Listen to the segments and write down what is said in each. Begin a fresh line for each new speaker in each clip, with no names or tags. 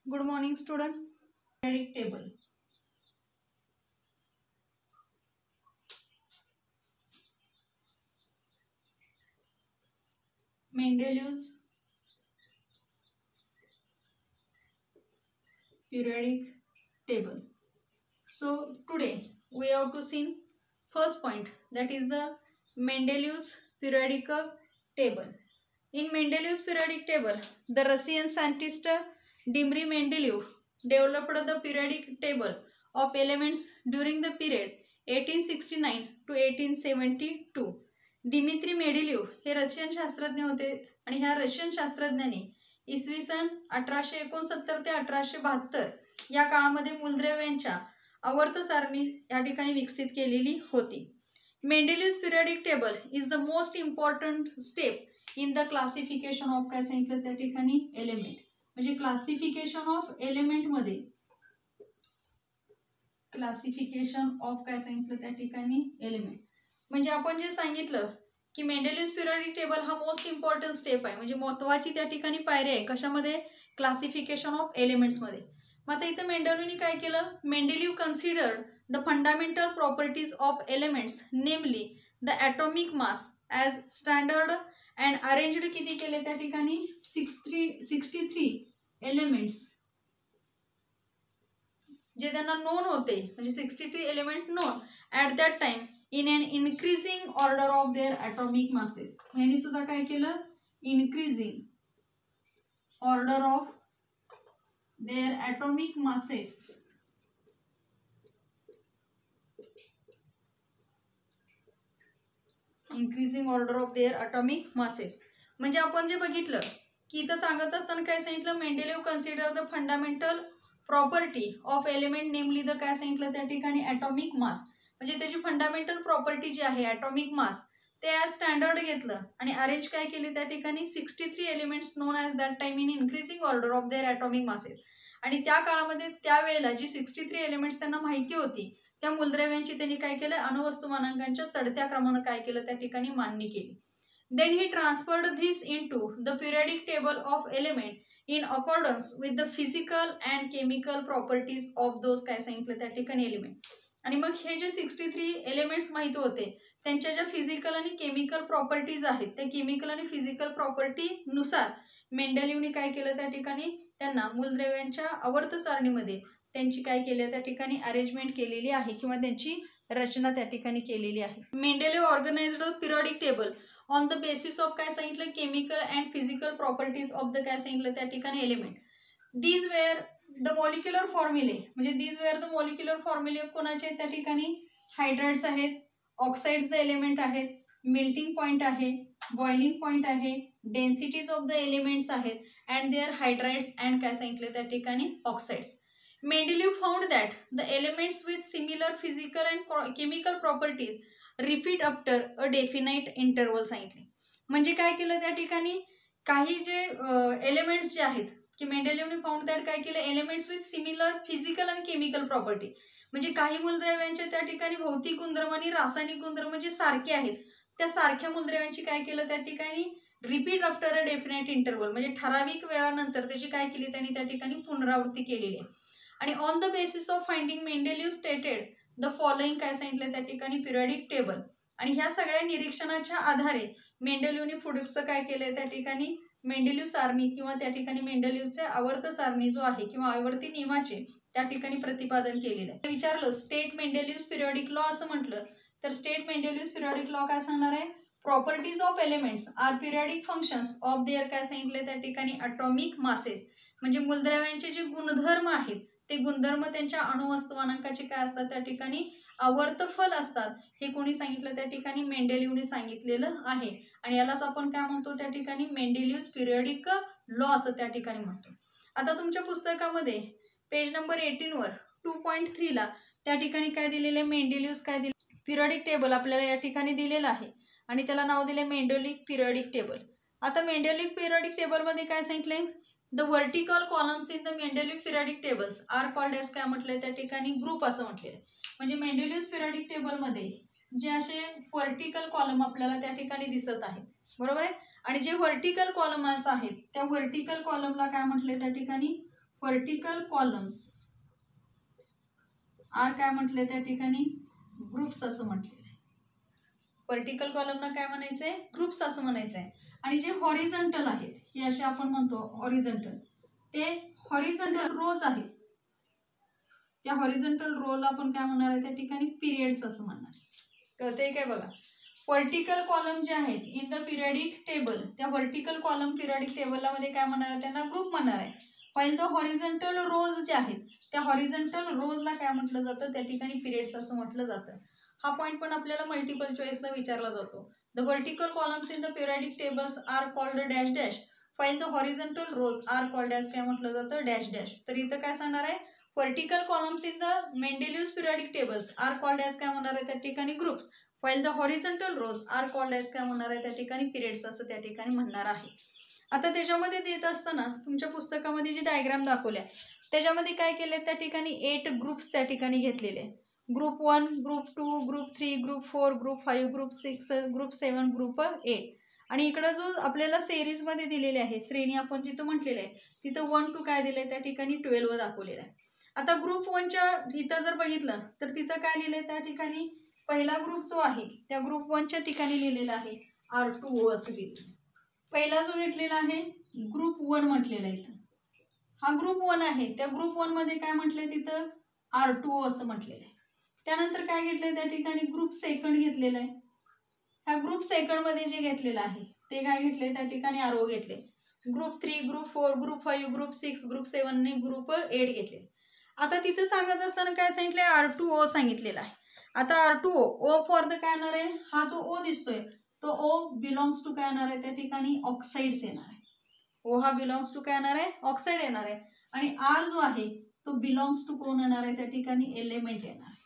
Good morning, student. Periodic table. Mendeleev's periodic table. So today we have to see first point, that is the Mendeleev's periodic table. In Mendeleev's periodic table, the Russian scientist Dmitry Mendeleev developed the periodic table of elements during the period 1869 to 1872. Dmitry Mendeleev हे Russian शास्त्रज्ञ होते आणि ह्या Russian शास्त्रज्ञांनी इसवी सन 1869 ते 1872 या काळामध्ये मूलद्रव्यांच्या आवर्त सारणी या ठिकाणी विकसित केलेली होती. Mendeleev's periodic table is the most important step in the classification of काय सांगितलं त्या ठिकाणी एलिमेंट, म्हणजे क्लासिफिकेशन ऑफ एलिमेंट मध्ये क्लासिफिकेशन ऑफ काय सांगितलं त्या ठिकाणी एलिमेंट, म्हणजे आपण जे सांगितलं की मेंडेलीव्स पिरियडिक टेबल हा मोस्ट इम्पॉर्टंट स्टेप आहे, म्हणजे महत्त्वाची त्या ठिकाणी पायरी आहे कशामध्ये, क्लासिफिकेशन ऑफ एलिमेंट्स मध्ये. मग आता इथं मेंडेलीवनी काय केलं, Mendeleev considered the fundamental properties of elements namely the atomic mass as standard and arranged किती केले त्या ठिकाणी 63 एलिमेंट्स जे त्यांना नोन होते, म्हणजे 63 element non at that time in an increasing order of their atomic masses. ह्यांनी सुद्धा काय केलं, increasing order of their atomic masses increasing order of their atomic masses. म्हणजे आपण जे बघितलं की इथं सांगत असताना काय सांगितलं, Mendeleev consider the fundamental property of element namely the काय सांगितलं त्या ठिकाणी ॲटॉमिक मास, म्हणजे त्याची फंडामेंटल प्रॉपर्टी जी आहे ॲटॉमिक मास ते ॲज स्टँडर्ड घेतलं आणि अरेंज काय केले त्या ठिकाणी 63 elements non as that time in increasing order of their atomic masses. आणि त्या काळामध्ये त्यावेळेला जी 63 एलिमेंट्स त्यांना माहिती होती त्या मूलद्रव्यांची त्यांनी काय केलं, अणुवस्तुमानांकांच्या चढत्या क्रमानं काय केलं त्या ठिकाणी मांडणी केली. Then he transferred this into the periodic table of element in accordance with the physical and chemical properties of those काय सांगितलं त्या ठिकाणी एलिमेंट. आणि मग हे जे 63 एलिमेंट्स माहिती होते त्यांच्या ज्या फिजिकल आणि केमिकल प्रॉपर्टीज आहेत त्या केमिकल आणि फिजिकल प्रॉपर्टीनुसार मेंडेलीवनी काय केलं त्या ठिकाणी त्यांना मूलद्रव्यांच्या आवर्त सारणीमध्ये त्यांची काय केली त्या ठिकाणी अरेंजमेंट केलेली आहे किंवा त्यांची रचना त्या ठिकाणी केलेली आहे. Mendeleev organised periodic table on the basis of काय सांगितलं, chemical and physical properties of the काय सांगितलं त्या ठिकाणी element. These were the molecular formulae, म्हणजे these were the molecular formulae कोणाचे त्या ठिकाणी, हायड्राइड्स आहेत, ऑक्साइड्स द एलिमेंट आहेत, मेल्टिंग पॉइंट आहे, बॉइलिंग पॉइंट आहे, डेन्सिटीज ऑफ द एलिमेंट्स आहेत अँड देअर हायड्राइड्स अँड काय सांगितले त्या ठिकाणी oxides. Mendeleev found that the elements with similar physical and chemical properties repeat after a definite interval सांगितले. म्हणजे काय केलं त्या ठिकाणी, काही जे एलिमेंट्स जे आहेत की मेंडेलीवने फाउंड दॅट काय केलं, एलिमेंट्स विथ सिमिलर फिजिकल आणि केमिकल प्रॉपर्टी, म्हणजे काही मूलद्रव्यांच्या त्या ठिकाणी भौतिक गुणधर्म आणि रासायनिक गुणधर्म जे सारखे आहेत त्या सारख्या मूलद्रव्यांची काय केलं त्या ठिकाणी repeat after a definite interval, म्हणजे ठराविक वेळानंतर त्याची काय केली त्यांनी त्या ठिकाणी पुनरावृत्ती केलेली आहे. आणि on the basis of finding Mendeleev stated the following काय सांगितलं त्या ठिकाणी पिरियडिक टेबल. आणि ह्या सगळ्या निरीक्षणाच्या आधारे मेंडेलीवने पुढचं काय केलंय त्या ठिकाणी मेंडेलीव सारणी किंवा त्या ठिकाणी मेंडेलीवचे आवर्त सारणी जो आहे किंवा आवर्ती नियमाचे त्या ठिकाणी प्रतिपादन केलेलं आहे. विचारलं स्टेट मेंडेलीव पिरियडिक लॉ असं म्हटलं तर स्टेट मेंडेलीव पिरियडिक लॉ काय सांगणार आहे, properties of elements are periodic functions of their काय सांगितले त्या ठिकाणी ॲटॉमिक मासेस, म्हणजे मूलद्रव्यांचे जे गुणधर्म आहेत ते गुणधर्म त्यांच्या अणुवस्तुमानांकाचे काय असतात त्या ठिकाणी आवर्तफल असतात. हे कोणी सांगितलं त्या ठिकाणी, मेंडेलीवने सांगितलेलं आहे. आणि यालाच आपण काय म्हणतो त्या ठिकाणी मेंडेलीव्स पिरियडिक लॉ असं त्या ठिकाणी म्हणतो. आता तुमच्या पुस्तकामध्ये पेज नंबर 18 वर 2.3 ला त्या ठिकाणी काय दिलेलं आहे, मेंडेलीव्स काय दिले पिरियडिक टेबल आपल्याला या ठिकाणी दिलेलं आहे आणि त्याला नाव दिले मेंडेलीव पिरियडिक टेबल. आता मेंडेलीव पिरियडिक टेबल मध्ये काय सांगितलंय, the vertical columns in the Mendeleev periodic tables are called as काय म्हटलंय त्या ठिकाणी ग्रुप असं म्हटलेलं आहे. म्हणजे मेंडेलीव पिरियडिक टेबल मध्ये जे असे वर्टिकल कॉलम आपल्याला त्या ठिकाणी दिसत आहेत, बरोबर आहे, आणि जे वर्टिकल कॉलम्स आहेत त्या वर्टिकल कॉलमला काय म्हटलंय त्या ठिकाणी व्हर्टिकल कॉलम्स आर काय म्हटले त्या ठिकाणी ग्रुप्स असं म्हटलेलं आहे. व्हर्टिकल कॉलमना काय म्हणायचंय ग्रुप्स असं म्हणायचंय. आणि जे हॉरिझॉन्टल आहेत हे असे आपण म्हणतो हॉरिझॉन्टल, ते हॉरिझॉन्टल रोज आहेत. त्या हॉरिझॉन्टल रोला आपण काय म्हणणार आहे त्या ठिकाणी पिरियड्स असं म्हणणार आहे. कळतंय काय बघा. व्हर्टिकल कॉलम जे आहेत इन द पिरियडिक टेबल, त्या व्हर्टिकल कॉलम पिरियडिक टेबलला मध्ये काय म्हणणार आहे त्यांना ग्रुप म्हणणार आहे. पहिलं द हॉरिझॉन्टल रोज जे आहेत त्या हॉरिझॉन्टल रोजला काय म्हटलं जातं त्या ठिकाणी पिरियड्स असं म्हटलं जातं. हा पॉईंट पण आपल्याला मल्टिपल चॉईसला विचारला जातो. The vertical columns in the periodic tables are called dash dash, while the horizontal rows are called dash काय म्हटलं जातं डॅश डॅश. तर इथं काय सांगणार आहे vertical columns in the Mendeleev's periodic tables are called dash काय म्हणणार आहे त्या ठिकाणी groups, while the horizontal rows are called dash काय म्हणणार आहे त्या ठिकाणी पिरियड्स असं त्या ठिकाणी म्हणणार आहे. आता त्याच्यामध्ये देत असताना तुमच्या पुस्तकामध्ये जी डायग्राम दाखवल्या त्याच्यामध्ये काय केले त्या ठिकाणी 8 ग्रुप्स त्या ठिकाणी घेतलेले. Group 1, group 2, group 3, group 4, group 5, group 6, group 7, group 8. आणि इकडं जो आपल्याला सिरीजमध्ये दिलेले आहे श्रेणी आपण जिथं म्हटलेलं आहे तिथं 1 to काय दिलंय त्या ठिकाणी 12 दाखवलेलं आहे. आता ग्रुप 1च्या इथं जर बघितलं तर तिथं काय लिहिलंय त्या ठिकाणी पहिला ग्रुप जो आहे त्या ग्रुप 1च्या ठिकाणी लिहिलेला आहे R2O असं लिहिलं. पहिला जो घेतलेला आहे ग्रुप 1 म्हटलेला आहे इथं, हा ग्रुप 1 आहे. त्या ग्रुप 1 मध्ये काय म्हटलंय तिथं R2O असं म्हटलेलं आहे. त्यानंतर काय घेतलंय त्या ठिकाणी ग्रुप सेकंड घेतलेला आहे. ह्या ग्रुप सेकंड मध्ये जे घेतलेलं आहे ते काय घेतले त्या ठिकाणी RO घेतले. Group 3, group 4, group 5, group 6, group 7 आणि ग्रुप 8 घेतले. आता तिथं सांगत असताना काय सांगितलंय R2O सांगितलेलं आहे. आता R2O O फॉर द काय येणार आहे, हा जो O दिसतोय तो O बिलॉंग्स टू काय येणार आहे त्या ठिकाणी ऑक्साइड्स येणार आहे. O हा बिलॉंग्स टू काय येणार आहे ऑक्साइड येणार आहे. आणि R जो आहे तो बिलॉंग्स टू कोण येणार आहे त्या ठिकाणी एलिमेंट येणार आहे.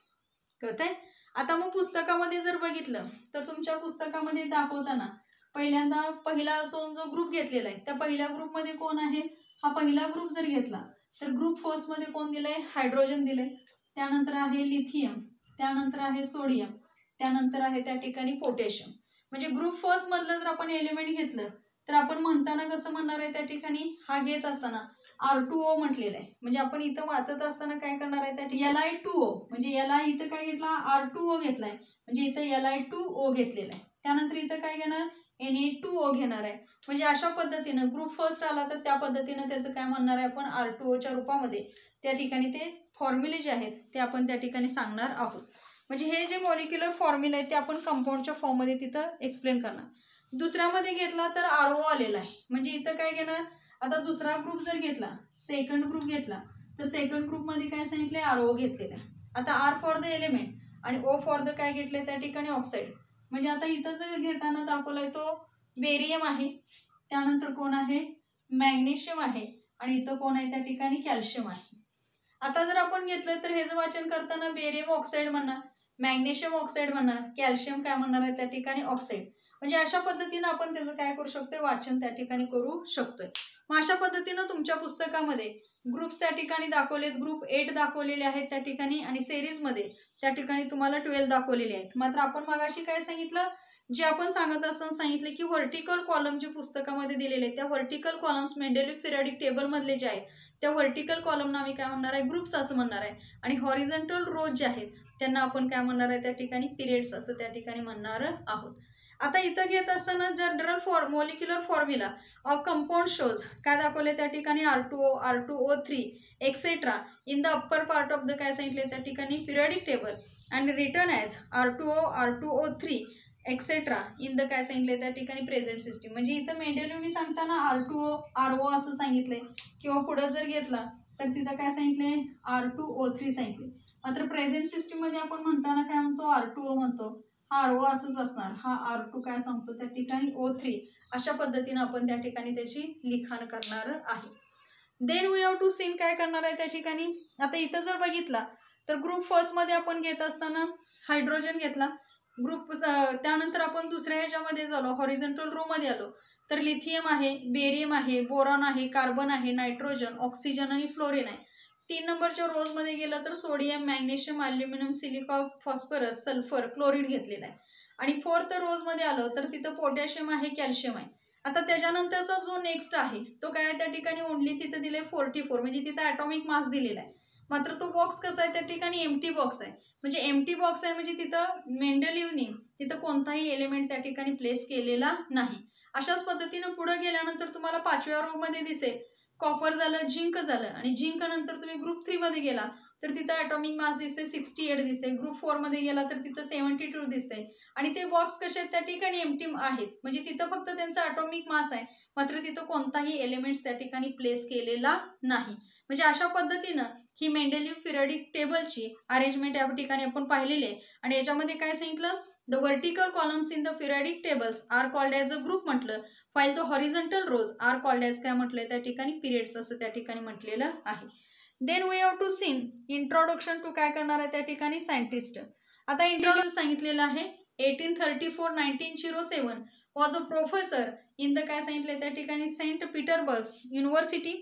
कळतंय. आता मग पुस्तकामध्ये जर बघितलं तर तुमच्या पुस्तकामध्ये दाखवताना पहिल्यांदा पहिला जो ग्रुप घेतलेला आहे त्या पहिल्या ग्रुपमध्ये कोण आहे, हा पहिला ग्रुप जर घेतला तर ग्रुप फर्स्ट मध्ये कोण दिलंय हायड्रोजन दिलंय, त्यानंतर आहे लिथियम, त्यानंतर आहे सोडियम, त्यानंतर आहे त्या ठिकाणी पोटॅशियम. म्हणजे ग्रुप फर्स्ट मधलं जर आपण एलिमेंट घेतलं तर आपण म्हणताना कसं म्हणणार आहे त्या ठिकाणी हा घेत असताना R2O म्हटलेलं आहे. म्हणजे आपण इथं वाचत असताना काय करणार आहे त्या ठिकाणी Li2O, म्हणजे Li इथं काय घेतला R2O घेतलाय म्हणजे इथं Li2O घेतलेला आहे. त्यानंतर इथं काय घेणार Na2O घेणार आहे. म्हणजे अशा पद्धतीनं ग्रुप फर्स्ट आला तर त्या पद्धतीनं त्याचं काय म्हणणार आहे आपण R2Oच्या रूपामध्ये त्या ठिकाणी ते फॉर्म्युले जे आहेत ते आपण त्या ठिकाणी सांगणार आहोत. म्हणजे हे जे मॉलिक्युलर फॉर्म्युला आहे ते आपण कंपाऊंडच्या फॉर्ममध्ये तिथं एक्सप्लेन करणार. दुसऱ्यामध्ये घेतला तर RO आलेला आहे. म्हणजे इथं काय घेणार आता दुसरा ग्रुप जर घेतला सेकंड ग्रुप घेतला तर सेकंड ग्रुपमध्ये काय सांगितलंय RO घेतलेला आहे. आता R फॉर द एलिमेंट आणि O फॉर द काय घेतलंय त्या ठिकाणी ऑक्साईड. म्हणजे आता इथं जर घेताना दाखवलाय तो बेरियम आहे, त्यानंतर कोण आहे मॅग्नेशियम आहे आणि इथं कोण आहे त्या ठिकाणी कॅल्शियम आहे. आता जर आपण घेतलं तर ह्याचं वाचन करताना बेरियम ऑक्साईड म्हणणार, मॅग्नेशियम ऑक्साईड म्हणणार, कॅल्शियम काय म्हणणार आहे त्या ठिकाणी ऑक्साईड. म्हणजे अशा पद्धतीनं आपण त्याचं काय करू शकतोय वाचन त्या ठिकाणी करू शकतोय. मग अशा पद्धतीनं तुमच्या पुस्तकामध्ये ग्रुप्स त्या ठिकाणी दाखवलेत, ग्रुप 8 दाखवलेले आहेत त्या ठिकाणी आणि सिरीजमध्ये त्या ठिकाणी तुम्हाला 12 दाखवलेले आहेत. मात्र आपण मगाशी काय सांगितलं जे आपण सांगत असताना सांगितले की व्हर्टिकल कॉलम जे पुस्तकामध्ये दिलेले आहेत त्या व्हर्टिकल कॉलम्स मेंडेलिव्ह पिरियडिक टेबल मधले जे आहेत त्या व्हर्टिकल कॉलमना आम्ही काय म्हणणार आहे ग्रुप्स असं म्हणणार आहे. आणि हॉरिझॉन्टल रोज जे आहेत त्यांना आपण काय म्हणणार आहे त्या ठिकाणी पिरियड्स असं त्या ठिकाणी म्हणणार आहोत. आता इथं घेत असताना general molecular formula of compound shows काय दाखवले त्या ठिकाणी R2O, R2O3 etcetera in the upper part of the काय सांगितले त्या ठिकाणी periodic table and return as R2O, R2O3 etcetera in the काय सांगितले त्या ठिकाणी प्रेझेंट सिस्टीम. म्हणजे इथं मेंडेलिव्हनी सांगताना R2O, RO असं सांगितलंय किंवा पुढं जर घेतला तर तिथं काय सांगितले R2O3 सांगितले. मात्र प्रेझेंट सिस्टीममध्ये आपण म्हणताना काय म्हणतो R2O म्हणतो, हा RO असंच असणार, हा R2 काय सांगतो त्या ठिकाणी O3. अशा पद्धतीनं आपण त्या ठिकाणी त्याची लिखाण करणार आहे. Then we have to seen काय करणार आहे त्या ठिकाणी. आता इथं जर बघितला तर ग्रुप फर्स्ट मध्ये आपण घेत असताना हायड्रोजन घेतला, ग्रुप त्यानंतर आपण दुसऱ्या ह्याच्यामध्ये झालो हॉरिझॉन्टल रो मध्ये आलो तर लिथियम आहे, बेरियम आहे, बोरॉन आहे, कार्बन आहे, नायट्रोजन, ऑक्सिजन आणि फ्लोरीन आहे. 3 नंबरच्या रोज मध्ये गेलं तर sodium, magnesium, aluminium, silicon, phosphorus, sulphur, chlorine घेतलेला आहे. आणि 4th रोज मध्ये आलं तर तिथं पोटॅशियम आहे, कॅल्शियम आहे. आता त्याच्यानंतरचा जो नेक्स्ट आहे तो काय आहे, त्या ठिकाणी ओनली तिथं दिले 44, म्हणजे तिथं ॲटॉमिक मास दिलेला आहे. मात्र तो बॉक्स कसा आहे, त्या ठिकाणी एम्प्टी बॉक्स आहे. म्हणजे एम्प्टी बॉक्स आहे म्हणजे तिथं मेंडेलिव्हनी तिथं कोणताही एलिमेंट त्या ठिकाणी प्लेस केलेला नाही. अशाच पद्धतीनं पुढे गेल्यानंतर तुम्हाला 5व्या रो मध्ये दिसेल कॉपर झालं, झिंक झालं, आणि झिंक नंतर तुम्ही ग्रुप 3 मध्ये गेला तर तिथं ॲटॉमिक मास दिसते 68 दिसते. ग्रुप 4 मध्ये गेला तर तिथं 72 दिसते. आणि ते बॉक्स कसे आहेत, त्या ठिकाणी एम्प्टी आहेत, म्हणजे तिथं फक्त त्यांचा ॲटॉमिक मास आहे, मात्र तिथं कोणताही एलिमेंट्स त्या ठिकाणी प्लेस केलेला नाही. म्हणजे अशा पद्धतीनं ही मेंडेलिव्ह पिरियडिक टेबलची अरेंजमेंट या ठिकाणी आपण पाहिलेली आहे. आणि याच्यामध्ये काय सांगितलं, the vertical columns in the periodic tables are called as a group म्हटलं, while the horizontal rows are called as काय म्हटलंय, त्या ठिकाणी पिरियड्स असं त्या ठिकाणी म्हटलेलं आहे. Then we have to seen introduction to काय करणार आहे त्या ठिकाणी सायंटिस्ट. आता इंट्रोड्यूस सांगितलेलं आहे 1834-1907 was a professor in the काय सांगितले त्या ठिकाणी Saint Petersburg university.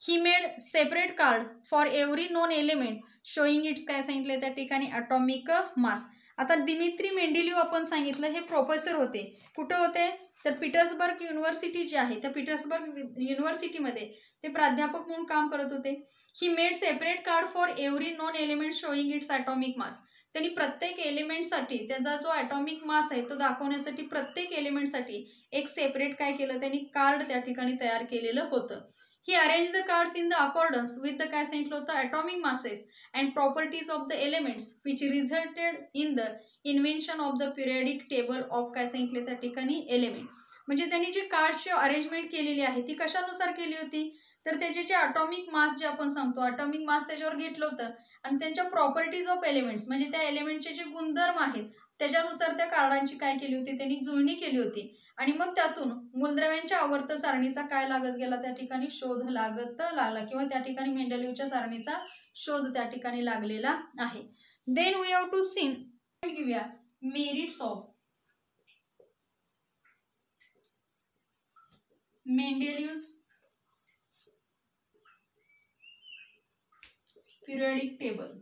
He made separate card for every known element showing its काय सांगितले त्या ठिकाणी ॲटॉमिक मास. आता दिमित्री मेंडेलिव्ह आपण सांगितलं हे प्रोफेसर होते. कुठं होते तर पीटर्सबर्ग युनिव्हर्सिटी जी आहे त्या पीटर्सबर्ग युनिव्हर्सिटीमध्ये ते प्राध्यापक म्हणून काम करत होते. ही made separate card for every non element showing it's atomic mass. त्यांनी प्रत्येक एलिमेंटसाठी त्याचा जो ॲटॉमिक मास आहे तो दाखवण्यासाठी प्रत्येक एलिमेंटसाठी एक सेपरेट काय केलं, त्यांनी कार्ड त्या ठिकाणी तयार केलेलं होतं. He arrange the cards in the accordance with the काय सांगितलं होतं atomic masses and properties of the elements which resulted in the invention of the periodic table of काय सांगितले त्या ठिकाणी एलिमेंट. म्हणजे त्यांनी जे कार्ड्सची अरेंजमेंट केलेली आहे ती कशानुसार केली होती तर त्याचे जे ॲटॉमिक मास जे आपण सांगतो ॲटॉमिक मास त्याच्यावर घेतलं होतं आणि त्यांच्या प्रॉपर्टीज ऑफ एलिमेंट्स म्हणजे त्या एलिमेंटचे जे गुणधर्म आहेत त्याच्यानुसार त्या कार्डांची काय केली होती, त्यांनी जुळणी केली होती. आणि मग त्यातून मूलद्रव्यांच्या आवर्त सारणीचा काय लागत गेला, त्या ठिकाणी शोध लागत लागला, किंवा त्या ठिकाणी मेंडेलिव्हच्या सारणीचा शोध त्या ठिकाणी लागलेला आहे. Then we have to seen घेऊया merits of Mendeleev's periodic table.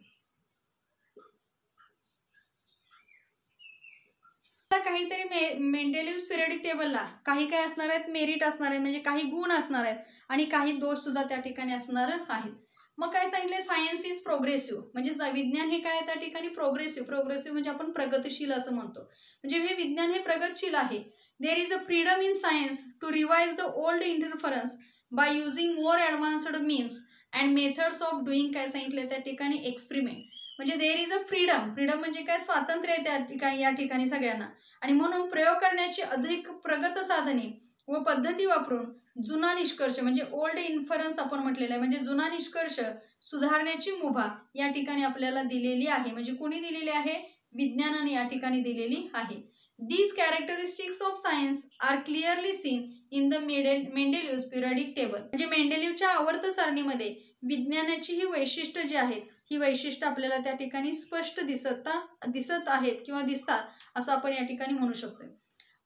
काहीतरी मेंडेलिव्ह पिरियडिक टेबलला काही काय असणार आहेत, मेरिट असणार आहेत म्हणजे काही गुण असणार आहेत आणि काही दोष सुद्धा त्या ठिकाणी असणार आहेत. मग काय सांगितले, सायन्स इज प्रोग्रेसिव्ह म्हणजे विज्ञान हे काय त्या ठिकाणी प्रोग्रेसिव्ह म्हणजे आपण प्रगतशील असं म्हणतो. म्हणजे हे विज्ञान हे प्रगतशील आहे. There is a freedom in science to revise the old interference by using more advanced means and methods of doing काय सांगितले त्या ठिकाणी एक्सपेरिमेंट. म्हणजे देर इज अ फ्रीडम म्हणजे काय स्वातंत्र्य आहे त्या ठिकाणी या ठिकाणी सगळ्यांना, आणि म्हणून प्रयोग करण्याची अधिक प्रगत साधने व पद्धती वापरून जुना निष्कर्ष म्हणजे ओल्ड इन्फरन्स आपण म्हटलेलं आहे म्हणजे जुना निष्कर्ष सुधारण्याची मुभा या ठिकाणी आपल्याला दिलेली आहे. म्हणजे कोणी दिलेली आहे, विज्ञानाने या ठिकाणी दिलेली आहे. These characteristics of science are clearly seen in the Mendeleev's periodic table. म्हणजे मेंडेलिव्हच्या आवर्त सारणीमध्ये विज्ञानाची ही वैशिष्ट्य जी आहेत ही वैशिष्ट्य आपल्याला त्या ठिकाणी स्पष्ट दिसत आहेत किंवा दिसतात असं आपण या ठिकाणी म्हणू शकतो.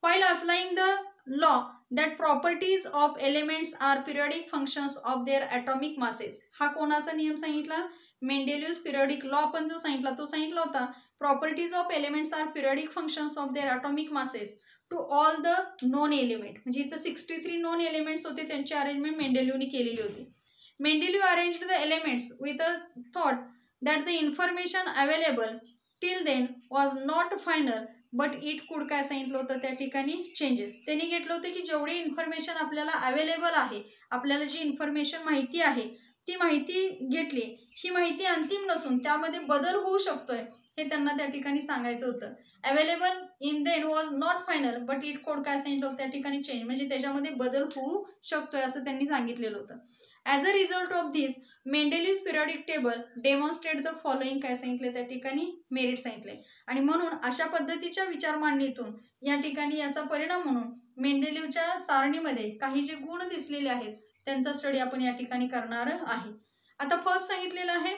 While applying the law that properties of elements are periodic functions of their atomic masses. हा कोणाचा नियम सांगितला, मेंडेलिव्हज पिरियडिक लॉ आपण जो सांगितला तो सांगितला होता properties of elements are periodic functions of their atomic masses to all the known element. म्हणजे इथं 63 नॉन एलिमेंट्स होते त्यांची अरेंजमेंट मेंडेलिव्हनी केलेली होती. Mendeleev arranged the elements with a thought that the information available till then was not final but it could काय सांगितलं होतं त्या ठिकाणी चेंजेस. त्यांनी घेतलं होतं की जेवढी इन्फॉर्मेशन आपल्याला अवेलेबल आहे, आपल्याला जी इन्फॉर्मेशन माहिती आहे ती माहिती घेतली, ही माहिती अंतिम नसून त्यामध्ये बदल होऊ शकतोय हे त्यांना त्या ठिकाणी सांगायचं होतं. Available in then was not final but it could काय सांगितलं होतं त्या ठिकाणी चेंज म्हणजे त्याच्यामध्ये बदल होऊ शकतोय असं त्यांनी सांगितलेलं होतं. As a result of this Mendeleev periodic table demonstrate the following काय सांगितले त्या ठिकाणी मेरिट सांगितले. आणि म्हणून अशा पद्धतीच्या विचारमांडणीतून या ठिकाणी याचा परिणाम म्हणून मेंडेलिव्हच्या सारणीमध्ये काही जे गुण दिसलेले आहेत त्यांचा स्टडी आपण या ठिकाणी करणार आहे. आता फर्स्ट सांगितलेलं आहे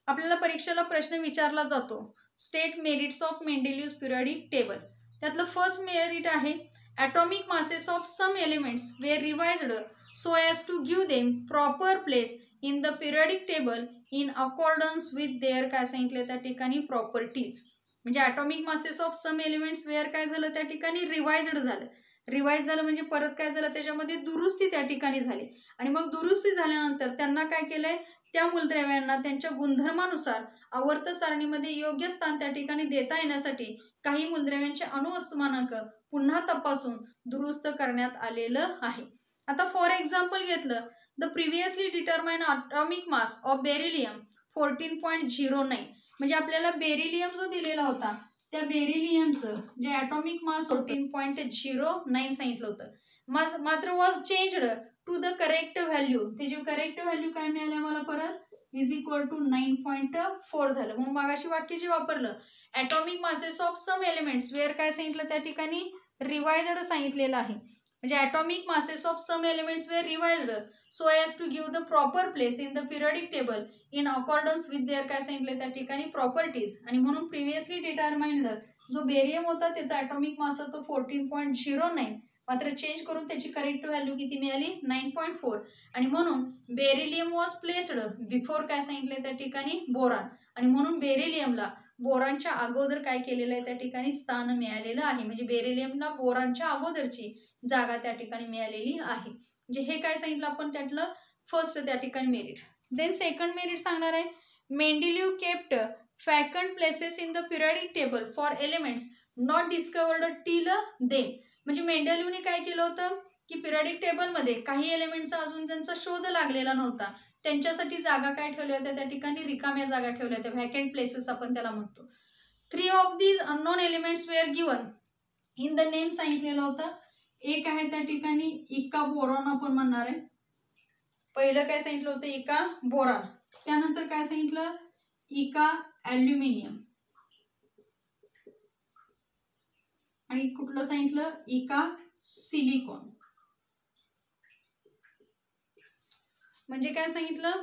आपल्याला परीक्षेला प्रश्न विचारला जातो state merits of Mendeleev's periodic table. त्यातलं फर्स्ट मेरिट आहे atomic masses of some elements were revised so as to give them proper place in the periodic table in accordance with their काय सांगितले त्या ठिकाणी प्रॉपर्टीज. म्हणजे atomic masses of some elements were काय झालं त्या ठिकाणी रिवाइज्ड झालं. रिवाईज झालं म्हणजे परत काय झालं, त्याच्यामध्ये दुरुस्ती त्या ठिकाणी झाली. आणि मग दुरुस्ती झाल्यानंतर त्यांना काय केलंय, त्या मूलद्रव्यांना त्यांच्या गुणधर्मानुसार आवर्त सारणीमध्ये योग्य स्थान त्या ठिकाणी देता येण्यासाठी काही मूलद्रव्यांचे अणुवस्तुमानांक पुन्हा तपासून दुरुस्त करण्यात आलेलं आहे. आता फॉर एक्झाम्पल घेतलं, the previously determine atomic mass of beryllium 14.09, म्हणजे आपल्याला बेरिलियम जो दिलेला होता त्या बेरिलियमचं जे ॲटॉमिक मास 14.09 सांगितलं होतं, मात्र was changed to the correct value. त्याची करेक्ट व्हॅल्यू काय मिळाली आम्हाला परत, इज इक्वल टू 9.4 झालं. म्हणून मागाशी वाक्य जे वापरलं, atomic masses of some elements were काय सांगितलं त्या ठिकाणी, रिवाइज्ड सांगितलेलं आहे. म्हणजे atomic masses of some elements were revised so as to give the proper place in the periodic table in accordance with their काय सांगितलं त्या ठिकाणी प्रॉपर्टीज. आणि म्हणून प्रिव्हियसली डिटरमाइंड जो बेरियम होता त्याचा ॲटॉमिक मास तो 14.09, मात्र चेंज करून त्याची करेक्ट व्हॅल्यू किती मिळाली, 9.4. आणि म्हणून बेरिलियम वॉज प्लेस्ड बिफोर काय सांगितलं त्या ठिकाणी बोरॉन. आणि म्हणून बेरिलियमला बोरॉनच्या अगोदर काय केलेलं आहे त्या ठिकाणी स्थान मिळालेलं आहे. म्हणजे बेरिलियमला बोरॉनच्या अगोदरची जागा त्या ठिकाणी मिळालेली आहे. म्हणजे हे काय सांगितलं आपण त्यातलं फर्स्ट त्या ठिकाणी मेरिट. देन सेकंड मेरिट सांगणार आहे, Mendeleev kept vacant places in the periodic table for elements not discovered till then. म्हणजे मेंडेलिव्हने काय केलं होतं की पिरियडिक टेबलमध्ये काही एलिमेंटचा अजून ज्यांचा शोध लागलेला नव्हता त्यांच्यासाठी जागा काय ठेवल्या होत्या त्या ठिकाणी, रिकाम्या जागा ठेवल्या होत्या, व्हॅकंट प्लेसेस आपण त्याला म्हणतो. 3 of these unknown elements were given in the name सांगितलेलं होतं. एक आहे त्या ठिकाणी इका बोरॉन आपण म्हणणार आहे. पहिलं काय सांगितलं होतं, इका बोरॉन. त्यानंतर काय सांगितलं, इका ॲल्युमिनियम. आणि कुठलं सांगितलं, इका सिलिकॉन. म्हणजे काय सांगितलं,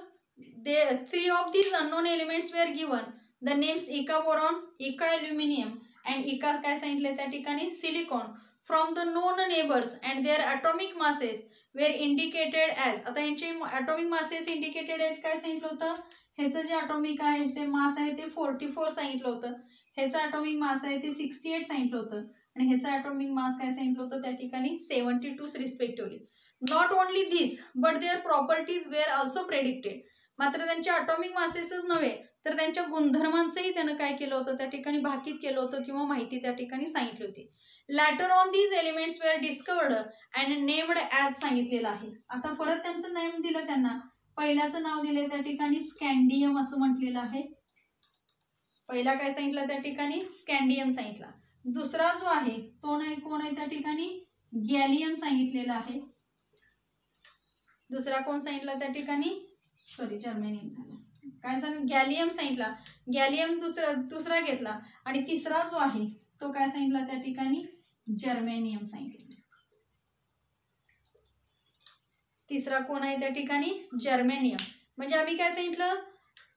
3 of these unknown elements were given the names eka boron, eka aluminium and eka काय सांगितलं त्या ठिकाणी silicon from the known neighbours and their atomic masses were indicated as. आता यांचे ॲटॉमिक मासेस इंडिकेटेड ॲज काय सांगितलं होतं, ह्याचं जे ॲटॉमिक आहे ते मास आहे ते 44 सांगितलं होतं, ह्याचं ॲटॉमिक मास आहे ते 68 सांगितलं होतं, आणि ह्याचं ॲटॉमिक मास काय सांगितलं होतं त्या ठिकाणी 72 respectively. Not only this but their properties were also predicted. मात्र त्यांचे ॲटॉमिक मासेसच नव्हे तर त्यांच्या गुणधर्मांचंही त्यानं काय केलं होतं त्या ठिकाणी भाकीत केलं होतं किंवा माहिती त्या ठिकाणी सांगितली होती. Later on these elements were discovered and named as सांगितलेलं आहे. आता परत त्यांचं नेम दिलं, त्यांना पहिल्याचं नाव दिले त्या ठिकाणी स्कॅन्डियम असं म्हटलेलं आहे. पहिला काय सांगितलं त्या ठिकाणी, स्कॅन्डियम सांगितला. दुसरा जो आहे तो नाही कोण आहे त्या ठिकाणी, गॅलियम सांगितलेला आहे. दुसरा कोण सांगितला त्या ठिकाणी, जर्मेनियम झाला. काय सांगितलं, गॅलियम सांगितला. गॅलियम दुसरा घेतला. आणि तिसरा जो आहे तो काय सांगितला त्या ठिकाणी, जर्मेनियम सांगितलं. तिसरा कोण आहे त्या ठिकाणी, जर्मेनियम. म्हणजे आम्ही काय सांगितलं,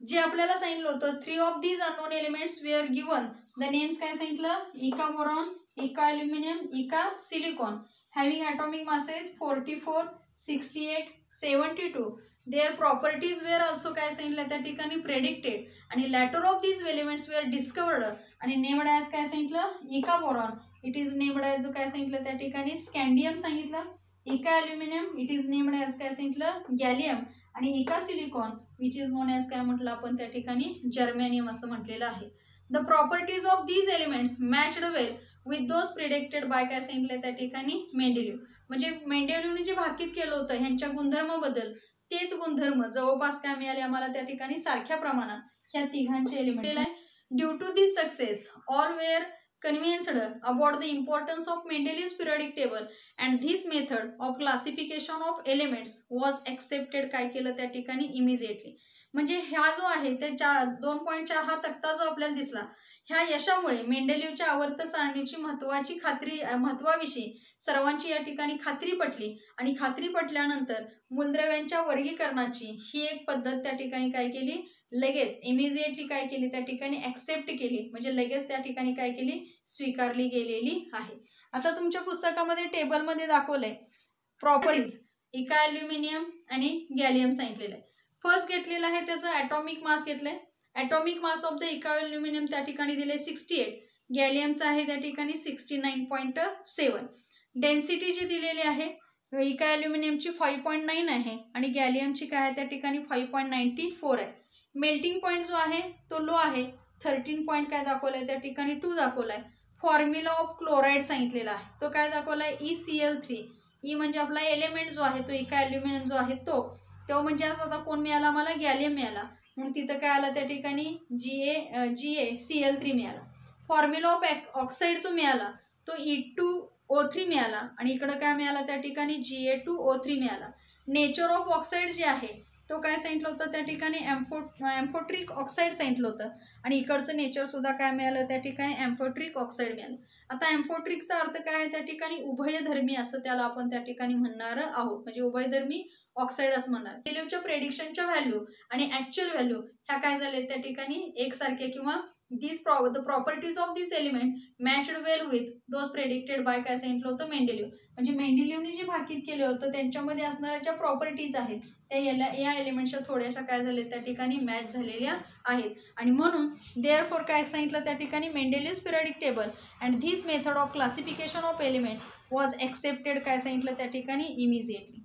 जे आपल्याला सांगितलं होतं 3 of these unknown elements were given the names काय सांगितलं, eka boron, eka aluminium, eka silicon having atomic masses 44, 68, 72. Their properties were also काय सांगितलं त्या ठिकाणी प्रेडिक्टेड. आणि later of these elements were discovered आणि नेम्ड ॲज काय सांगितलं, eka boron. It is named as काय सांगितलं त्या ठिकाणी, स्कॅन्डियम सांगितलं. Eka aluminium it is named as काय सांगितलं, गॅलियम. आणि इका silicon which is non as काय म्हटलं आपण त्या ठिकाणी, जर्मेनियम असं म्हटलेलं आहे. The properties of these elements matched well with those predicted by काय सांगितलं त्या ठिकाणी, मेंडेलिव्ह. म्हणजे मेंडेलिव्हने जे भाकीत केलं होतं ह्यांच्या गुणधर्माबद्दल तेच गुणधर्म जवळपास काय मिळाले आम्हाला त्या ठिकाणी सारख्या प्रमाणात ह्या तिघांचे element. Due to this success all were convinced about the importance of Mendeleev's periodic table and this method of classification of elements was accepted काय केलं त्या ठिकाणी immediately. म्हणजे ह्या जो आहे ते 2.4 हा तक्ता जो आपल्याला दिसला, ह्या यशामुळे मेंडेलिव्हच्या आवर्त सारणीची महत्वाविषयी सर्वांची या ठिकाणी खात्री पटली. आणि खात्री पटल्यानंतर मूलद्रव्यांच्या वर्गीकरणाची ही एक पद्धत त्या ठिकाणी काय केली, लगेच इमिजिएटली काय केली त्या ठिकाणी ॲक्सेप्ट केली. म्हणजे लगेच त्या ठिकाणी काय केली, स्वीकारली गेलेली आहे. आता तुमच्या पुस्तकामध्ये टेबलमध्ये दाखवलंय प्रॉपर्टीज इका ॲल्युमिनियम आणि गॅलियम सांगितलेलं आहे. फर्स्ट घेतलेलं आहे त्याचं ॲटॉमिक मास घेतलंय. ॲटॉमिक मास ऑफ द इका ॲल्युमिनियम त्या ठिकाणी दिले 68, गॅलियमचं आहे त्या ठिकाणी 69.7. डेन्सिटी जी दिलेली आहे इका ॲल्युमिनियमची 5.9 आहे आणि गॅलियमची काय आहे त्या ठिकाणी 5.94 आहे. मेल्टिंग पॉईंट जो आहे तो लो आहे, 13 पॉईंट काय दाखवला आहे त्या ठिकाणी 2 दाखवला आहे. फॉर्म्युला ऑफ क्लोराईड सांगितलेला आहे, तो काय दाखवला आहे ECl3. ई म्हणजे आपला एलिमेंट जो आहे तो इका ॲल्युमिनियम जो आहे तो म्हणजे आता कोण मिळाला मला, गॅलियम मिळाला, म्हणून तिथं काय आलं त्या ठिकाणी GaCl3 मिळाला. फॉर्म्युला ऑफ ऑक्साईड जो मिळाला तो E2O3 मिळाला आणि इकडं काय मिळाला त्या ठिकाणी Ga2O3 मिळाला. नेचर ऑफ ऑक्साईड जे आहे तो काय सांगितलं होतं त्या ठिकाणी एम्फोट्रिक ऑक्साईड सांगितलं होतं आणि इकडचं नेचर सुद्धा काय मिळालं त्या ठिकाणी एम्फोट्रिक ऑक्साईड मिळालं. आता एम्फोट्रिकचा अर्थ काय आहे त्या ठिकाणी उभयधर्मी असं त्याला आपण त्या ठिकाणी म्हणणार आहोत, म्हणजे उभयधर्मी ऑक्साईड असं म्हणणार. मेंडेलिव्हच्या प्रेडिक्शनच्या व्हॅल्यू आणि ॲक्च्युअल व्हॅल्यू ह्या काय झाले त्या ठिकाणी एकसारखे, किंवा the properties of this element matched well with those predicted by काय सांगितलं होतं मेंडेलिव्ह. म्हणजे मेंडेलिव्हने जे भाकीत केलं होतं त्यांच्यामध्ये असणाऱ्या ज्या प्रॉपर्टीज आहेत त्या या एलिमेंटच्या थोड्याशा काय झाले त्या ठिकाणी मॅच झालेल्या आहेत आणि म्हणून देअरफॉर काय सांगितलं त्या ठिकाणी Mendeleev's periodic table and this method of classification of element was accepted काय सांगितलं त्या ठिकाणी इमिजिएटली.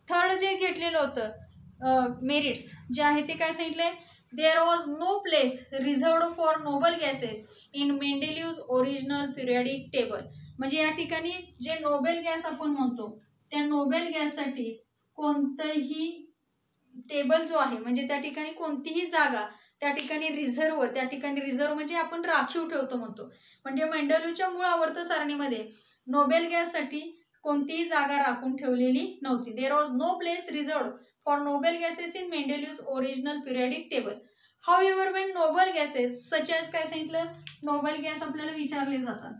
थर्ड जे घेतलेलं होतं मेरिट्स जे आहे ते काय सांगितले, there was no place reserved for noble gases in Mendeleev's original periodic table. म्हणजे या ठिकाणी जे नोबेल गॅस आपण म्हणतो त्या नोबेल गॅससाठी कोणतंही टेबल जो आहे म्हणजे त्या ठिकाणी कोणतीही जागा त्या ठिकाणी रिझर्व म्हणजे आपण राखीव ठेवतो म्हणतो. म्हणजे मेंडेलिव्हच्या मूळ आवर्त सारणीमध्ये नोबेल गॅससाठी कोणतीही जागा राखून ठेवलेली नव्हती. There was no place reserved for noble gases in Mendeleev's original periodic table. However, when noble gases such as काय सांगितलं, नोबेल गॅस आपल्याला विचारले जातात.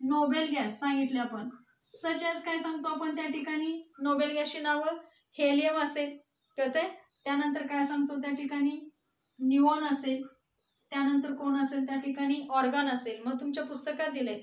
नोबेल गॅस सांगितले आपण, सच as काय सांगतो आपण त्या ठिकाणी, नोबेल गॅसची नावं हेलियम असेल, कळतंय, त्यानंतर काय सांगतो त्या ठिकाणी न्यूऑन असेल, त्यानंतर कोण असेल त्या ठिकाणी ऑर्गॉन असेल. मग तुमच्या पुस्तकात दिलंय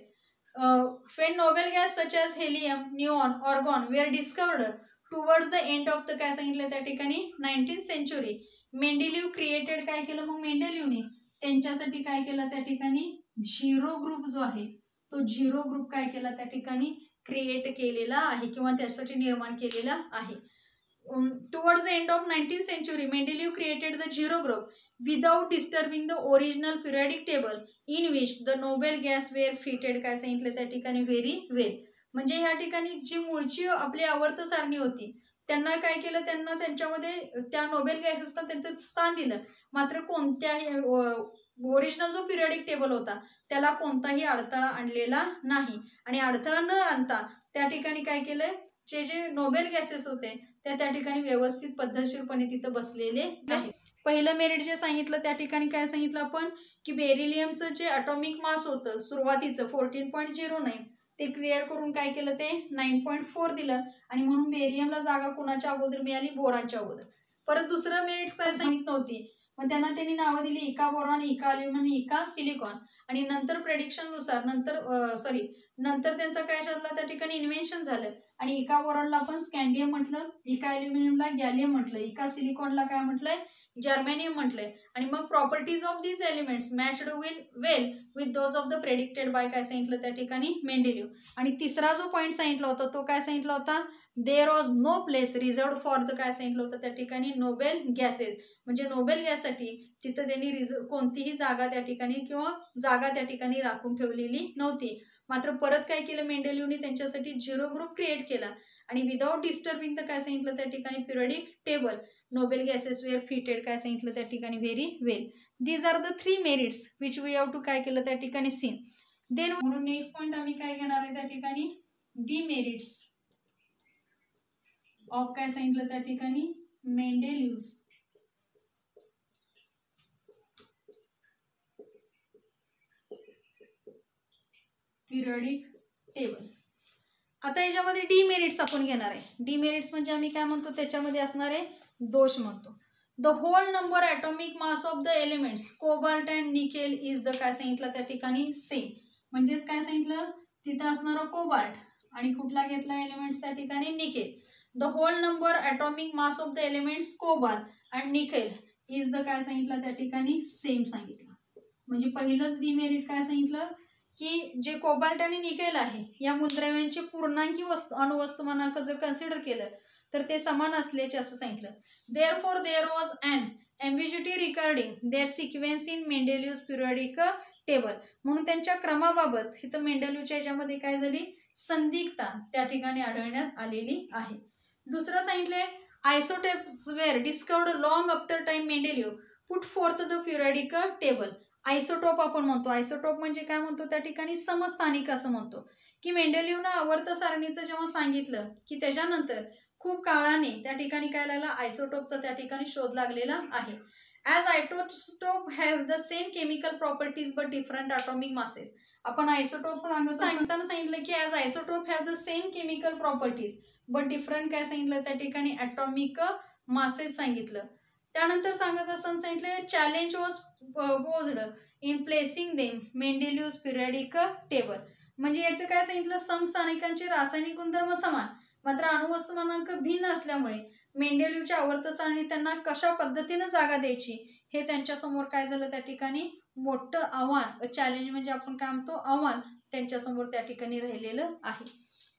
when noble gas such as helium, neon, argon were discovered towards the end of the काय सांगितलं त्या ठिकाणी 19th century, मेंडेलिव्ह क्रिएटेड काय केलं मग मेंडेलिव्हने त्यांच्यासाठी काय केलं त्या ठिकाणी झिरो ग्रुप जो आहे तो झिरो ग्रुप काय केला त्या ठिकाणी क्रिएट केलेला आहे किंवा त्यासाठी निर्माण केलेला आहे. Towards the end of 19th century, Mendeleev created the zero group without disturbing the original periodic table in which the noble gas were fitted काय सांगितलं त्या ठिकाणी व्हेरी वेल. म्हणजे ह्या ठिकाणी जी मूळची आपली आवर्त सारणी होती त्यांना काय केलं, त्यांना त्यांच्यामध्ये त्या नोबेल गॅसेसना त्यांचं स्थान दिलं, मात्र कोणत्याही ओरिजिनल जो पिरियडिक टेबल होता त्याला कोणताही अडथळा आणलेला नाही आणि अडथळा न आणता त्या ठिकाणी काय केलं, जे नोबेल गॅसेस होते त्या ठिकाणी व्यवस्थित पद्धतशीरपणे तिथं बसलेले आहे. पहिलं मेरिट जे सांगितलं त्या ठिकाणी काय सांगितलं आपण की बेरिलियमचं जे अटॉमिक मास होतं सुरुवातीचं 14.09 ते क्लिअर करून काय केलं ते 9.4 दिलं आणि म्हणून बेरियमला जागा कोणाच्या अगोदर मिळाली, बोरॉनच्या अगोदर. परत दुसरं मेरिट काय सांगितलं नव्हती, मग त्यांनी नावं दिली इका बोरॉन, इका अल्युमिनियम, इका सिलिकॉन आणि नंतर प्रेडिक्शननुसार नंतर त्यांचं काय झालं त्या ठिकाणी इन्व्हेन्शन झालं आणि इका बोरॉनला आपण स्कॅन्डियम म्हटलं, इका अल्युमिनियमला गॅलियम म्हटलं, इका सिलिकॉनला काय म्हटलंय जर्मेनियम म्हटलंय आणि मग properties of these elements matched well with those of the predicted by काय सांगितलं त्या ठिकाणी मेंडेलिव्ह. आणि तिसरा जो पॉईंट सांगितला होता तो काय सांगितला होता, there was no place reserved for the काय सांगितलं होतं त्या ठिकाणी नोबेल गॅसेस. म्हणजे नोबेल गॅससाठी तिथं त्यांनी कोणतीही जागा त्या ठिकाणी राखून ठेवलेली नव्हती. मात्र परत काय केलं मेंडेलिव्हने त्यांच्यासाठी झिरो ग्रुप क्रिएट केला आणि विदाउट डिस्टर्बिंग द काय सांगितलं त्या ठिकाणी periodic table noble gases were fitted काय सांगितलं त्या ठिकाणी very well. These are the 3 merits which we have to काय केलं त्या ठिकाणी सीन. देन म्हणून नेक्स्ट पॉईंट आम्ही काय घेणार आहे त्या ठिकाणी डिमेरिट्स ऑफ काय सांगितलं त्या ठिकाणी मेंडेलिव्हज पिरियडिक टेबल. आता याच्यामध्ये डिमेरिट्स आपण घेणार आहे. डिमेरिट्स म्हणजे आम्ही काय म्हणतो त्याच्यामध्ये असणारे दोष म्हणतो. The whole number atomic mass of the elements cobalt and nickel is the काय सांगितलं त्या ठिकाणी सेम. म्हणजेच काय सांगितलं तिथं असणारं कोबाल्ट आणि कुठला घेतला एलिमेंट्स त्या ठिकाणी nickel. The whole number atomic mass of the elements cobalt and nickel is the काय सांगितलं त्या ठिकाणी सेम सांगितलं. म्हणजे पहिलंच डिमेरिट काय सांगितलं की जे कोबाल्ट आणि निकेल आहे या मूलद्रव्यांचे पूर्णांकी अणुवस्तुमानांक जर कन्सिडर केलं तर ते समान असल्याचे असं सांगितलं. Therefore there was an ambiguity regarding their sequence in Mendeleev's periodic table. म्हणून त्यांच्या क्रमाबाबत इथं मेंडेलिव्हच्या याच्यामध्ये काय झाली, संदिग्धता त्या ठिकाणी आढळण्यात आलेली आहे. दुसरं सांगितलंय isotopes were discovered long after time Mendeleev put forth the periodic table. Isotope आपण म्हणतो, आयसोटोप म्हणजे काय म्हणतो त्या ठिकाणी समस्थानिक असं म्हणतो, की मेंडेलिव्हनं आवर्त सारणीचं जेव्हा सांगितलं की त्याच्यानंतर खूप काळाने त्या ठिकाणी काय लागला, आयसोटोपचा त्या ठिकाणी शोध लागलेला आहे. As isotope have the same chemical properties but different atomic masses. आपण आयसोटोप सांगताना सांगितलं की as isotope have the same chemical properties but different काय सांगितलं त्या ठिकाणी ॲटॉमिक मासेस सांगितलं. त्यानंतर सांगत असताना सांगितलं challenge was posed in placing them Mendeleev's periodic table. म्हणजे यात काय सांगितलं, समस्थानिकांचे रासायनिक गुणधर्म समान मात्र अणुवस्तुमानांक भिन्न असल्यामुळे मेंडेलिव्हच्या आवर्त सारणी त्यांना कशा पद्धतीने जागा द्यायची हे त्यांच्यासमोर काय झालं त्या ठिकाणी मोठं आव्हान, चॅलेंज म्हणजे आपण काय म्हणतो आव्हान, त्यांच्यासमोर त्या ठिकाणी राहिलेलं आहे.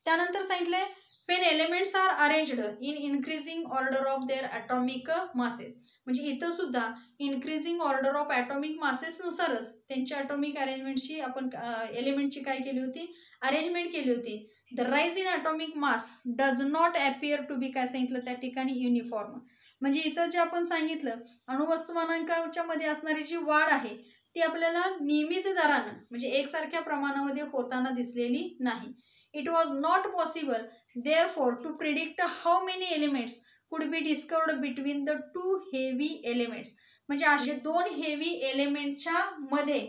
त्यानंतर सांगितलंय when elements are arranged in increasing order of their atomic masses. म्हणजे इथं सुद्धा increasing order of atomic masses नुसारच त्यांच्या ॲटॉमिक अरेंजमेंटची आपण एलिमेंटची काय केली होती, अरेंजमेंट केली होती. The rise in atomic mass does not appear to be काय सांगितलं त्या ठिकाणी युनिफॉर्म. म्हणजे इथं जे आपण सांगितलं अणुवस्तुमानांकाच्या मध्ये असणारी जी वाढ आहे ती आपल्याला नियमित दरानं म्हणजे एकसारख्या प्रमाणामध्ये होताना दिसलेली नाही. It was not possible therefore to predict how many elements could be discovered between the two heavy elements. म्हणजे असे दोन हेवी एलिमेंटच्या मध्ये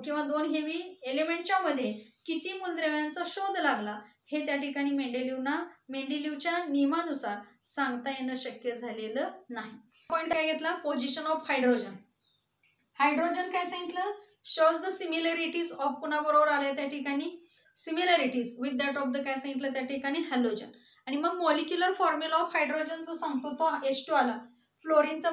किंवा दोन हेवी एलिमेंटच्या मध्ये किती मूलद्रव्यांचा शोध लागला हे त्या ठिकाणी मेंडेलिव्हच्या नियमानुसार सांगता येणं शक्य झालेलं नाही. पॉईंट काय घेतला, पोझिशन ऑफ हायड्रोजन. हायड्रोजन काय सांगितलं, शोज द सिमिलरिटीज ऑफ, कुणाबरोबर आले त्या ठिकाणी similarities with that of the काय सांगितलं त्या ठिकाणी हॅलोजन. आणि मग मॉलिक्युलर फॉर्म्युला ऑफ हायड्रोजन जो सांगतो तो H2 आला. फ्लोरीनचा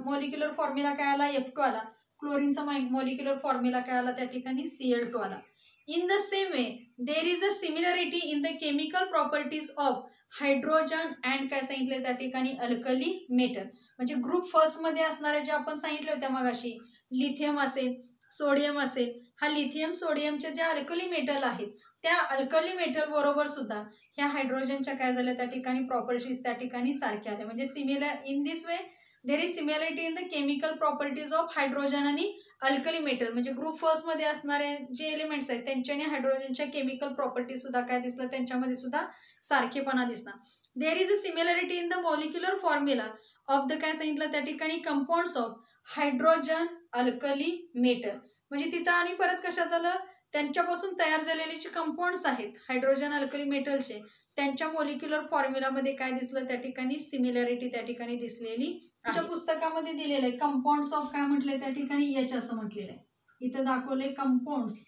मॉलिक्युलर फॉर्म्युला काय आला, F2 आला. क्लोरीनचा मॉलिक्युलर फॉर्म्युला काय आला त्या ठिकाणी Cl2 आला. In the same way there is a similarity in the chemical properties of hydrogen and काय सांगितले त्या ठिकाणी अल्कली मेटल. म्हणजे ग्रुप फर्स्ट मध्ये असणारे जे आपण सांगितले होते मगाशी लिथियम असेल, सोडियम असेल, हा लिथियम सोडियमचे जे अल्कली मेटल आहेत त्या अल्कली मेटल बरोबर सुद्धा ह्या हायड्रोजनच्या काय झाल्या त्या ठिकाणी प्रॉपर्टीज त्या ठिकाणी सारख्या आल्या. म्हणजे similar in this way there is similarity in the chemical properties of hydrogen आणि अल्कली मेटल. म्हणजे ग्रुप फर्स्ट मध्ये असणारे जे एलिमेंट्स आहेत त्यांच्याने हायड्रोजनच्या केमिकल प्रॉपर्टी सुद्धा काय दिसलं, त्यांच्यामध्ये सुद्धा सारखेपणा दिसणार. देर is a similarity in the molecular formula of the काय सांगितलं त्या ठिकाणी compounds of hydrogen alkali metal. म्हणजे तिथं आणि परत कशात आलं, त्यांच्यापासून तयार झालेले जे कंपाऊंड्स आहेत हायड्रोजन अल्कली मेटलचे त्यांच्या मॉलिक्युलर फॉर्म्युलामध्ये काय दिसलं त्या ठिकाणी सिमिलरिटी त्या ठिकाणी दिसलेली. आमच्या पुस्तकामध्ये दिलेलं आहे कंपाऊंड्स ऑफ काय म्हटले त्या ठिकाणी H असं म्हटलेलं आहे. इथं दाखवले कंपाऊंड्स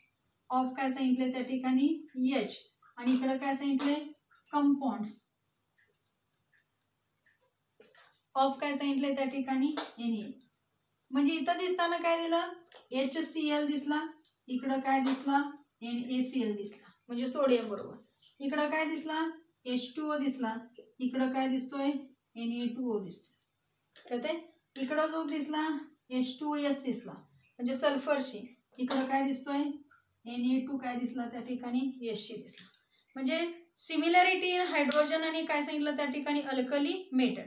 ऑफ काय सांगितले त्या ठिकाणी H आणि इकडे काय सांगितले कंपाऊंड्स ऑफ काय सांगितले त्या ठिकाणी Na. म्हणजे इथं दिसताना काय दिलं HCl दिसला, इकडं काय दिसला NaCl दिसला म्हणजे सोडियम बरोबर. इकडं काय दिसला H2O दिसला, इकडं काय दिसतोय Na2O दिसतोय. कळते, इकडं जो दिसला H2S दिसला म्हणजे सल्फरशी, इकडं काय दिसतोय Na2 काय दिसला त्या ठिकाणी Hशी दिसला. म्हणजे सिमिलरिटी इन हायड्रोजन आणि काय सांगितलं त्या ठिकाणी अल्कली मेटल.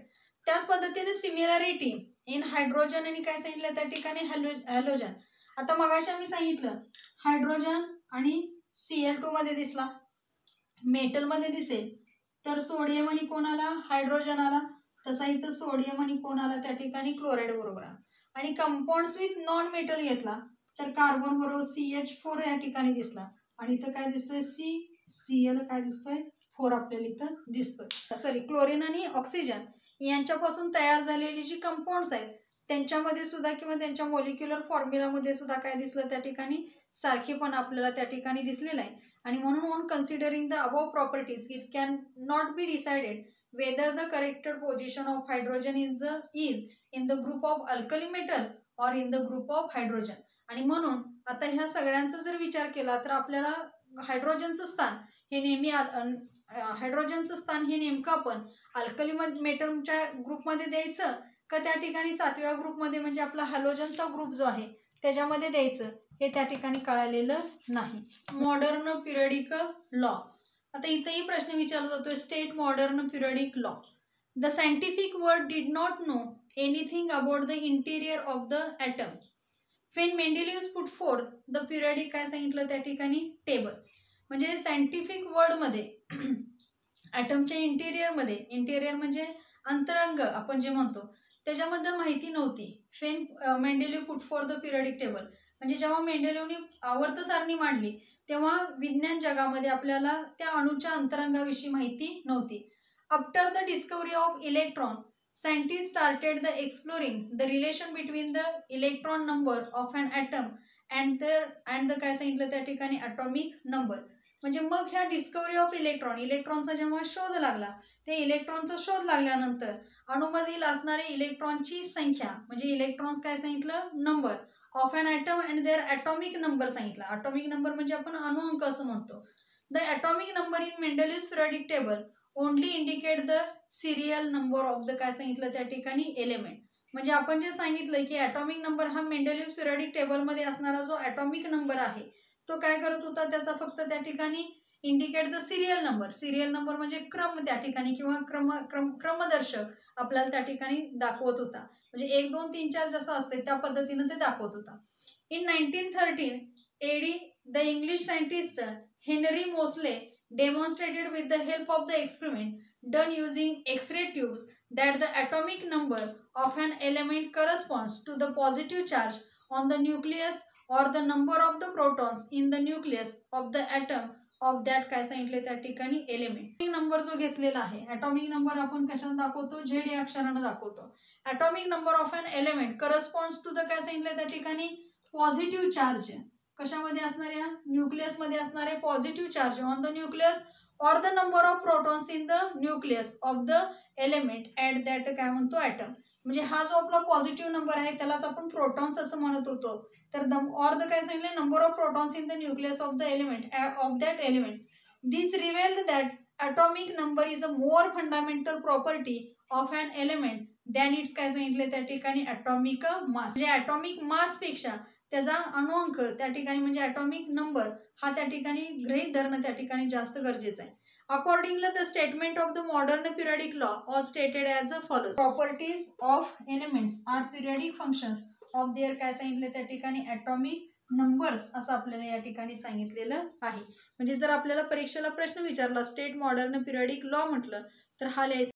त्याच पद्धतीने सिमिलरिटी इन हायड्रोजन आणि काय सांगितलं त्या ठिकाणी हॅलोजन. आता मगाशी आम्ही सांगितलं हायड्रोजन आणि Cl2 मध्ये दिसला, मेटल मध्ये दिसेल तर सोडियम आणि कोण आला हायड्रोजन आला. तसा इथं सोडियम आणि कोण आला त्या ठिकाणी क्लोराईड बरोबर आला. आणि कंपाऊंड्स विथ नॉन मेटल घेतला तर कार्बन बरोबर CH4 या ठिकाणी दिसला आणि इथं काय दिसतोय Cl काय दिसतोय 4 आपल्याला इथं दिसतोय. सॉरी, क्लोरीन आणि ऑक्सिजन यांच्यापासून तयार झालेली जी कंपाऊंड्स आहेत त्यांच्यामध्ये सुद्धा किंवा त्यांच्या मॉलिक्युलर फॉर्म्युलामध्ये सुद्धा काय दिसलं त्या ठिकाणी सारखेपण आपल्याला त्या ठिकाणी दिसलेलं आहे. आणि म्हणून on considering the above properties it can not be decided whether the corrected position of hydrogen is in the group of alkali metal or in the group of hydrogen. आणि म्हणून आता ह्या सगळ्यांचा जर विचार केला तर आपल्याला हायड्रोजनचं स्थान हे नेहमी हायड्रोजनचं स्थान हे नेमकं आपण अल्कली मेटलच्या ग्रुपमध्ये द्यायचं का त्या ठिकाणी 7व्या ग्रुपमध्ये म्हणजे आपला हॅलोजनचा ग्रुप जो आहे त्याच्यामध्ये द्यायचं हे त्या ठिकाणी कळालेलं नाही. Modern periodic law. आता इथेही प्रश्न विचारला जातोय, state modern periodic law. The scientific world did not know anything about the interior of the atom. When Mendeleev put forth the periodic काय सांगितलं त्या ठिकाणी टेबल. म्हणजे सायंटिफिक वर्ल्डमध्ये ॲटमच्या इंटिरियर म्हणजे अंतरंग आपण जे म्हणतो त्याच्याबद्दल माहिती नव्हती. When Mendeleev put forth the periodic table म्हणजे जेव्हा मेंडेलिवने आवर्त सारणी मांडली तेव्हा विज्ञान जगामध्ये आपल्याला त्या अणूच्या अंतरंगाविषयी माहिती नव्हती. After the discovery of electron scientist started the exploring the relation between the electron number of an atom and the काय सांगितलं त्या ठिकाणी ॲटॉमिक नंबर. म्हणजे मग ह्या डिस्कवरी ऑफ इलेक्ट्रॉनचा जेव्हा शोध लागला ते इलेक्ट्रॉनचा शोध लागल्यानंतर अणूमधील असणारे इलेक्ट्रॉनची संख्या म्हणजे इलेक्ट्रॉन्स काय सांगितलं number of an atom and their atomic number सांगितला. ॲटॉमिक नंबर म्हणजे आपण अणुअंक असं म्हणतो. The atomic number in Mendeleev's periodic table only indicate the serial number of the काय सांगितलं त्या ठिकाणी एलिमेंट. म्हणजे आपण जे सांगितलं की ॲटॉमिक नंबर हा मेंडेलियस पिरियडिक टेबलमध्ये असणारा जो ॲटॉमिक नंबर आहे तो काय करत होता त्याचा फक्त त्या ठिकाणी इंडिकेट द सिरियल नंबर म्हणजे क्रम त्या ठिकाणी किंवा क्रमदर्शक आपल्याला त्या ठिकाणी दाखवत होता. म्हणजे 1 2 3 4 जसं असते त्या पद्धतीनं ते दाखवत होता. In 1913 AD the English scientist Henry Moseley demonstrated with the help of the experiment done using X ray tubes that the atomic number of an element corresponds to the positive charge on the nucleus or the number of the protons in the nucleus of the atom of that काय सांगितले त्या ठिकाणी element. Number जो घेतलेला आहे atomic number आपण कशाने दाखवतो झेड या अक्षराने दाखवतो. Atomic number of an element corresponds to the काय सांगितले त्या ठिकाणी पॉझिटिव्ह चार्ज. कशामध्ये असणाऱ्या न्यूक्लियसमध्ये असणारे positive charge on the nucleus और the number of protons in the nucleus of the element at that काय म्हणतो ॲटम. म्हणजे हा जो आपला पॉझिटिव्ह नंबर आहे त्यालाच आपण प्रोटॉन्स असं म्हणत होतो. तर ऑर द काय सांगितलं number of protons in the nucleus of the element of that element. This revealed that atomic number is a more fundamental property of an element than its काय सांगितले त्या ठिकाणी ॲटॉमिक मास. म्हणजे atomic मासपेक्षा त्याचा अणुअंक त्या ठिकाणी म्हणजे ॲटॉमिक नंबर हा त्या ठिकाणी गृहीत धरणं त्या ठिकाणी जास्त गरजेचं आहे. Accordingly, the statement of the modern periodic law was stated as follows. Properties of elements are periodic functions of their काय सांगितले त्या ठिकाणी ॲटॉमिक नंबर्स असं आपल्याला या ठिकाणी सांगितलेलं आहे. म्हणजे जर आपल्याला परीक्षेला प्रश्न विचारला स्टेट मॉडर्न पिरियडिक लॉ म्हटलं तर हा लिहायचा